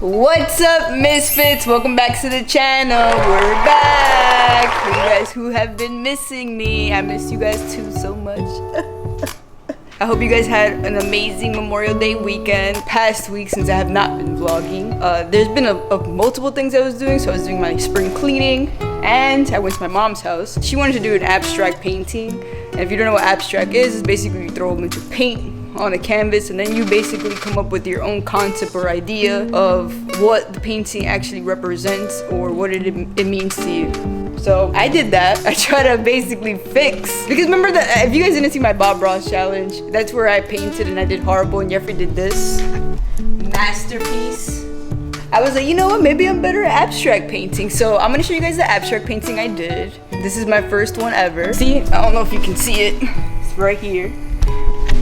What's up, Misfits? Welcome back to the channel. We're back. For you guys who have been missing me, I miss you guys too so much. I hope you guys had an amazing Memorial Day weekend. Past week since I have not been vlogging. There's been multiple things I was doing. So I was doing my spring cleaning and I went to my mom's house. She wanted to do an abstract painting. And if you don't know what abstract is, it's basically you throw a bunch of paint on a canvas and then you basically come up with your own concept or idea of what the painting actually represents or what it means to you. So I did that. I try to basically fix, because remember that if you guys didn't see my Bob Ross challenge, that's where I painted and I did horrible and Jeffrey did this masterpiece. I was like, you know what, maybe I'm better at abstract painting. So I'm gonna show you guys the abstract painting I did. This is my first one ever. See, I don't know if you can see it. It's right here.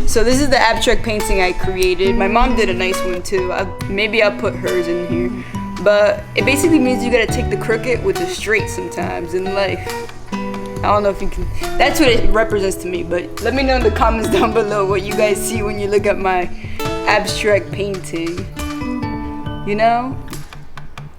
So this is the abstract painting I created. My mom did a nice one too. Maybe I'll put hers in here. But it basically means you gotta take the crooked with the straight sometimes in life. I don't know if you can, that's what it represents to me, but let me know in the comments down below what you guys see when you look at my abstract painting. You know?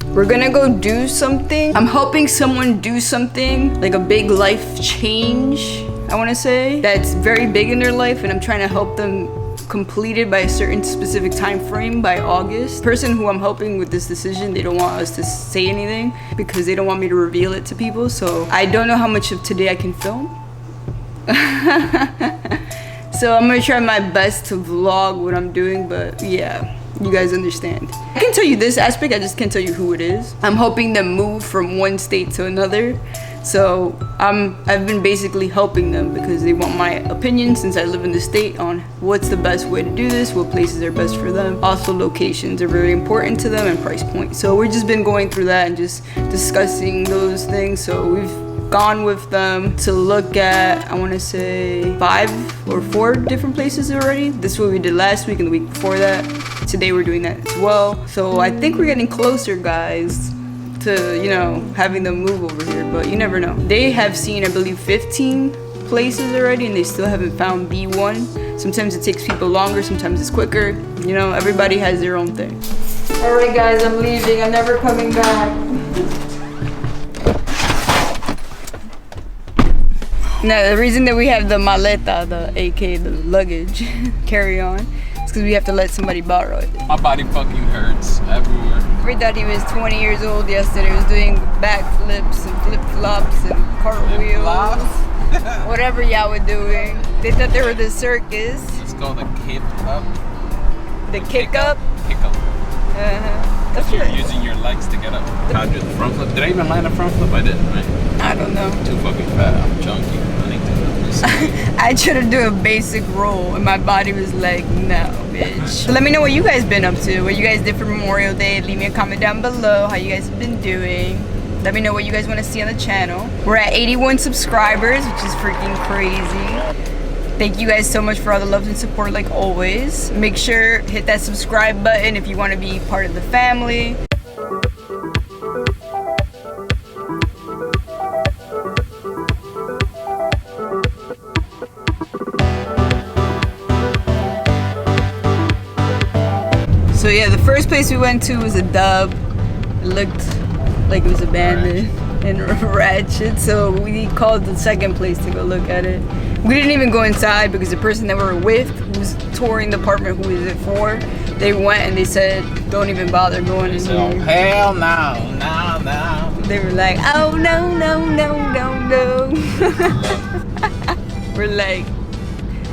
We're gonna go do something. I'm helping someone do something, like a big life change, I wanna say, that's very big in their life, and I'm trying to help them complete it by a certain specific time frame by August. The person who I'm helping with this decision, they don't want us to say anything because they don't want me to reveal it to people. So I don't know how much of today I can film. So I'm gonna try my best to vlog what I'm doing, but yeah, you guys understand. I can tell you this aspect, I just can't tell you who it is. I'm helping them move from one state to another. So I've been basically helping them because they want my opinion, since I live in the state, on what's the best way to do this, what places are best for them. Also, locations are very important to them and price point. So we've just been going through that and just discussing those things. So we've gone with them to look at, I want to say 5 or 4 different places already. This is what we did last week and the week before that. Today we're doing that as well. So I think we're getting closer, guys, to, you know, having them move over here, but you never know. They have seen, I believe, 15 places already and they still haven't found B1. Sometimes it takes people longer, sometimes it's quicker. You know, everybody has their own thing. All right, guys, I'm leaving. I'm never coming back. Now, the reason that we have the maleta, the AK, the luggage, carry on, is because we have to let somebody borrow it. My body fucking hurts everywhere. We thought he was 20 years old yesterday. He was doing backflips and flip-flops and cartwheels. Whatever y'all were doing. They thought they were the circus. It's called the kick up. The kick up? Kick up. That's You're right. using your legs to get up. How do the front flip? Did I even land a front flip? I didn't, right? I don't know. Too fucking fat. I'm chunky. I need to I tried to do a basic roll and my body was like, no, bitch. So let me know what you guys been up to, what you guys did for Memorial Day. Leave me a comment down below how you guys have been doing. Let me know what you guys want to see on the channel. We're at 81 subscribers, which is freaking crazy. Thank you guys so much for all the love and support, like always. Make sure hit that subscribe button if you want to be part of the family. So yeah, the first place we went to was a Dub. It looked like it was abandoned and ratchet, so we called the second place to go look at it. We didn't even go inside because the person that we were with, who was touring the apartment, who was it for, they went and they said, don't even bother going in So, here. hell no, no, no. They were like, oh no, no, no, no, no. We're like,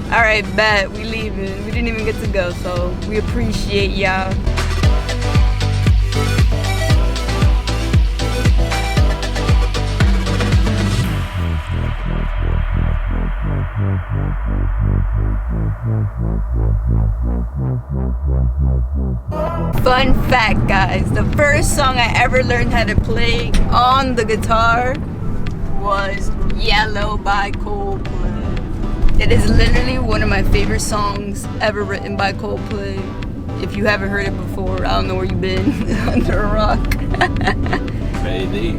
all right, bet, we leaving. We didn't even get to go, so we appreciate y'all. Fun fact, guys, the first song I ever learned how to play on the guitar was Yellow by Coldplay. It is literally one of my favorite songs ever written by Coldplay. If you haven't heard it before, I don't know where you've been, under a rock. Baby.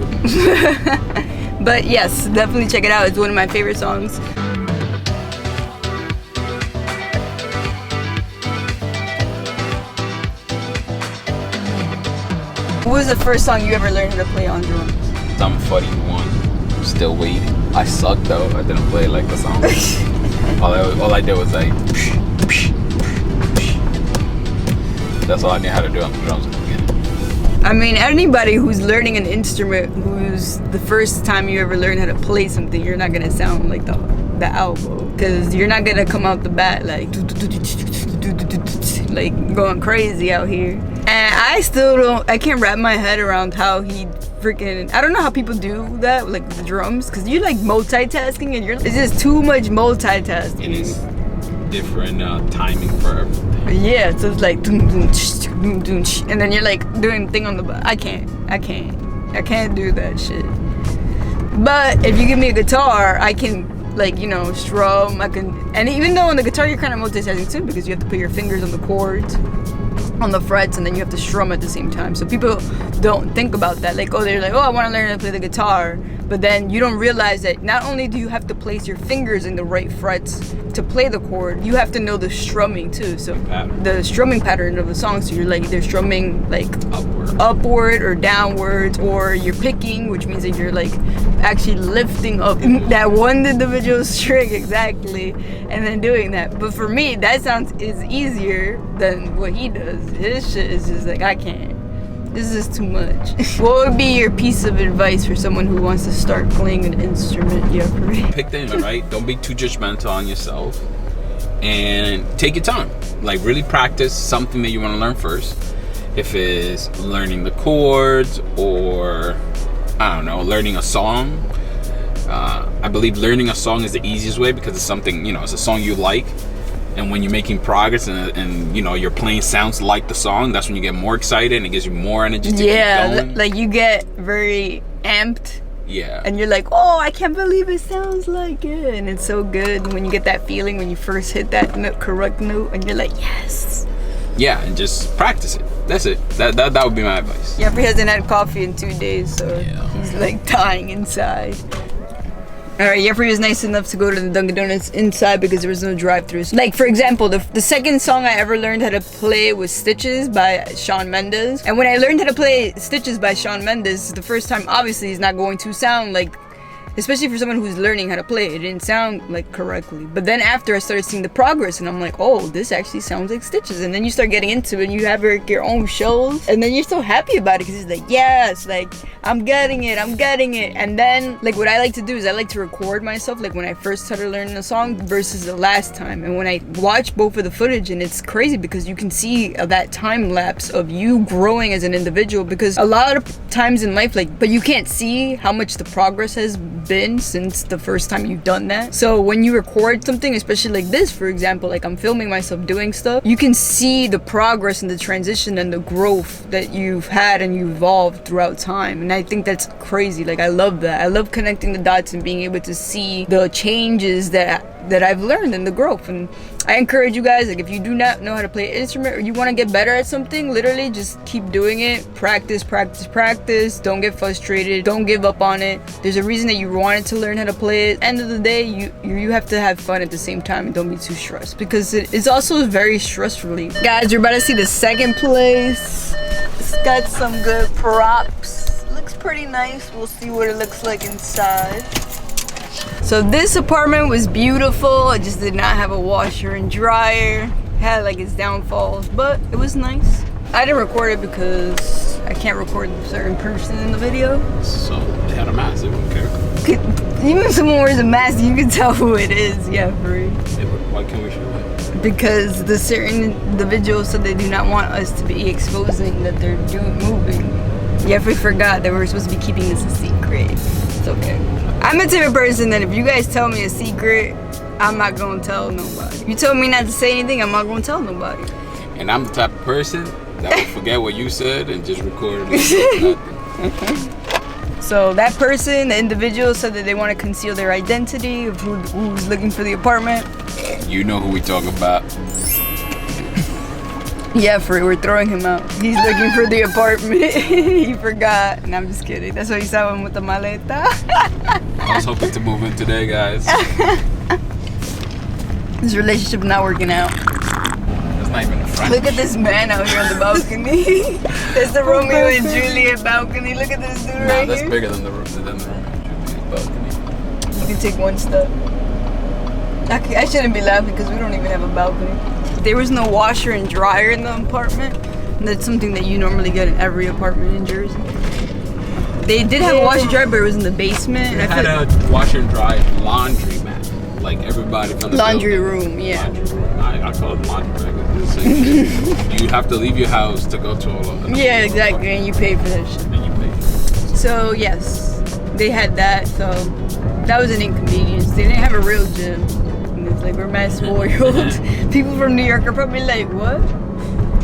But yes, definitely check it out. It's one of my favorite songs. What was the first song you ever learned how to play on drums? Sum 41. Still waiting. I suck though. I didn't play like the song. all I did was like. That's all I knew how to do on the drums at the beginning. I mean, anybody who's learning an instrument, who's the first time you ever learn how to play something, you're not gonna sound like the elbow, because you're not gonna come out the bat like going crazy out here. And I can't wrap my head around how he freaking, I don't know how people do that, like the drums, because you're like multitasking and it's just too much multitasking. It is different timing for everything. Yeah, so it's like and then you're like doing thing on the I can't do that shit. But if you give me a guitar, I can, like, you know, strum. And even though on the guitar you're kind of multitasking too, because you have to put your fingers on the chords, on the frets, and then you have to strum at the same time. So people don't think about that. Like, they're like, I want to learn how to play the guitar. But then you don't realize that not only do you have to place your fingers in the right frets to play the chord, you have to know the strumming too. So the strumming pattern of the song. So you're like either strumming like upward or downwards, or you're picking, which means that you're like actually lifting up that one individual string exactly, and then doing that. But for me, that is easier than what he does. His shit is just like, I can't. This is too much. What would be your piece of advice for someone who wants to start playing an instrument, Jeffrey? Pick the instrument, right? Don't be too judgmental on yourself. And take your time. Like, really practice something that you want to learn first. If it's learning the chords, or, I don't know, learning a song. I believe learning a song is the easiest way, because it's something, you know, it's a song you like. And when you're making progress and you know, your playing sounds like the song, that's when you get more excited and it gives you more energy to keep going. Like you get very amped. Yeah. And you're like, I can't believe it sounds like it. And it's so good when you get that feeling when you first hit that correct note, and you're like, yes. Yeah, and just practice it. That's it. That would be my advice. Jeffrey hasn't had coffee in 2 days, so he's like dying inside. Alright, Jeffrey was nice enough to go to the Dunkin' Donuts inside because there was no drive-thrus. Like, for example, the second song I ever learned how to play was Stitches by Shawn Mendes. And when I learned how to play Stitches by Shawn Mendes, the first time, obviously, it's not going to sound like, especially for someone who's learning how to play, it didn't sound like correctly. But then after I started seeing the progress, and I'm like, this actually sounds like Stitches. And then you start getting into it, and you have your own shows, and then you're so happy about it because it's like, yes, like, I'm getting it. And then, like, what I like to do is I like to record myself, like when I first started learning a song versus the last time. And when I watch both of the footage, and it's crazy because you can see that time lapse of you growing as an individual, because a lot of times in life, like, but you can't see how much the progress has been since the first time you've done that. So when you record something, especially like this, for example, like I'm filming myself doing stuff, you can see the progress and the transition and the growth that you've had and you evolved throughout time. And I think that's crazy. Like, I love that. I love connecting the dots and being able to see the changes that I've learned and the growth. And I encourage you guys, like, if you do not know how to play an instrument or you want to get better at something, literally just keep doing it. Practice. Don't get frustrated. Don't give up on it. There's a reason that you wanted to learn how to play it. End of the day, you have to have fun at the same time, and don't be too stressed, because it's also very stress relief. Guys, you're about to see the second place. It's got some good props. Looks pretty nice. We'll see what it looks like inside. So this apartment was beautiful. It just did not have a washer and dryer. Had like its downfalls, but it was nice. I didn't record it because I can't record a certain person in the video. So they had a mask. They wouldn't care. Even if someone wears a mask, you can tell who it is. Yeah, free. Why can't we show it? Because the certain individuals said they do not want us to be exposing that they're moving. Yeah, we forgot that we were supposed to be keeping this a secret. It's okay. I'm the type of person that if you guys tell me a secret, I'm not gonna tell nobody. You told me not to say anything, I'm not gonna tell nobody. And I'm the type of person that will forget what you said and just record it. So that person, the individual, said that they want to conceal their identity of who's looking for the apartment. You know who we talking about. Yeah, we're throwing him out. He's looking for the apartment. He forgot. And I'm just kidding. That's why you saw him with the maleta. I was hoping to move in today, guys. This relationship not working out. That's not even French. Look at this man out here on the balcony. That's the Romeo and Juliet balcony. Look at this dude right that's here. bigger than the Romeo and Juliet balcony. You can take one step. I shouldn't be laughing because we don't even have a balcony. There was no washer and dryer in the apartment. And that's something that you normally get in every apartment in Jersey. They did have a washer and dryer, but it was in the basement. They And had a washer and dry laundry mat. Like everybody from the laundry building. room, yeah. Laundry room. I call it laundry bag. It's the same thing. You have to leave your house to go to all of them. Yeah, exactly. And you pay for that shit. And you pay for it. So yes, they had that. So that was an inconvenience. They didn't have a real gym. And it's like we're mad spoiled. People from New York are probably like, what?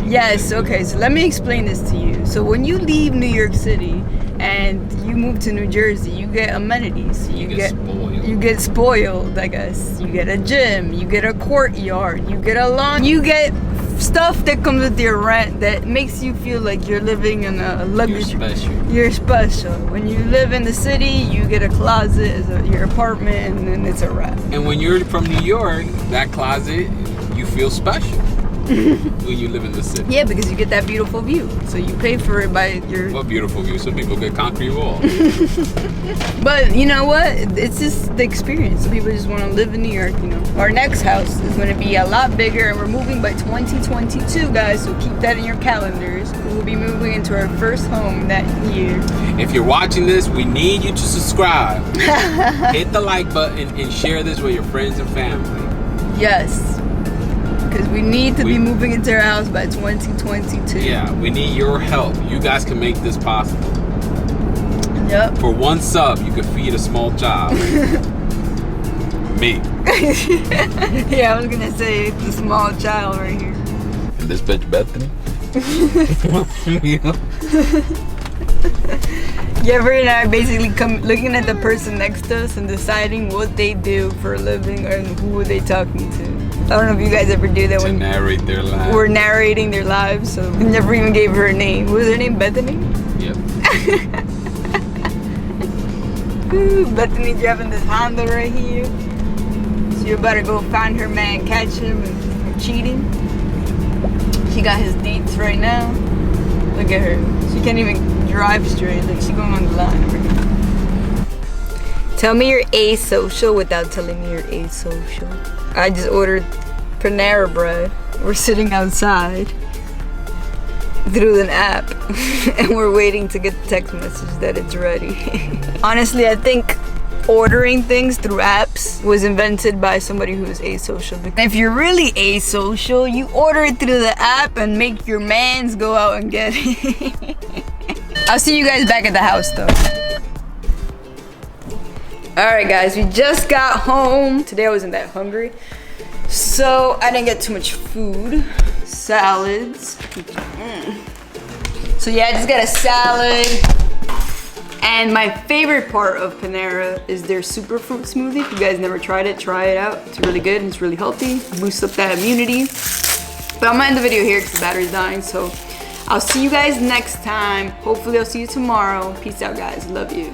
Yes. Okay. So let me explain this to you. So when you leave New York City and you move to New Jersey, you get amenities. You get spoiled. You get spoiled, I guess. You get a gym. You get a courtyard. You get a lawn. You get stuff that comes with your rent that makes you feel like you're living in a luxury. You're special. You're special. When you live in the city, you get a closet as your apartment, and then it's a wrap. And when you're from New York, that closet, you feel special when you live in the city. Yeah, because you get that beautiful view. So you pay for it by your... What beautiful view. Some people get concrete walls. But you know what? It's just the experience. Some people just want to live in New York, you know. Our next house is going to be a lot bigger, and we're moving by 2022, guys. So keep that in your calendars. We'll be moving into our first home that year. If you're watching this, we need you to subscribe. Hit the like button and share this with your friends and family. Yes. Because we need to be moving into our house by 2022. Yeah, we need your help. You guys can make this possible. Yep. For one sub, you can feed a small child. Me. Yeah, I was gonna say it's a small child right here. And this bitch Bethany. Jeffrey and I are basically looking at the person next to us and deciding what they do for a living and who are they talking to. I don't know if you guys ever do that To when narrate their lives. we're narrating their lives. So we never even gave her a name. What was her name? Bethany? Yep. Ooh, Bethany driving this Honda right here. So you better go find her man, catch him for cheating. She got his deets right now. Look at her. She can't even drive straight. Like she's going on the line right now. Tell me you're asocial without telling me you're asocial. I just ordered Panera bread. We're sitting outside through an app and we're waiting to get the text message that it's ready. Honestly, I think ordering things through apps was invented by somebody who is asocial. If you're really asocial, you order it through the app and make your mans go out and get it. I'll see you guys back at the house though. Alright guys, we just got home. Today I wasn't that hungry, so I didn't get too much food. Salads. So yeah, I just got a salad. And my favorite part of Panera is their superfruit smoothie. If you guys never tried it, try it out. It's really good and it's really healthy. Boosts up that immunity. But I'm gonna end the video here because the battery's dying. So I'll see you guys next time. Hopefully I'll see you tomorrow. Peace out guys, love you.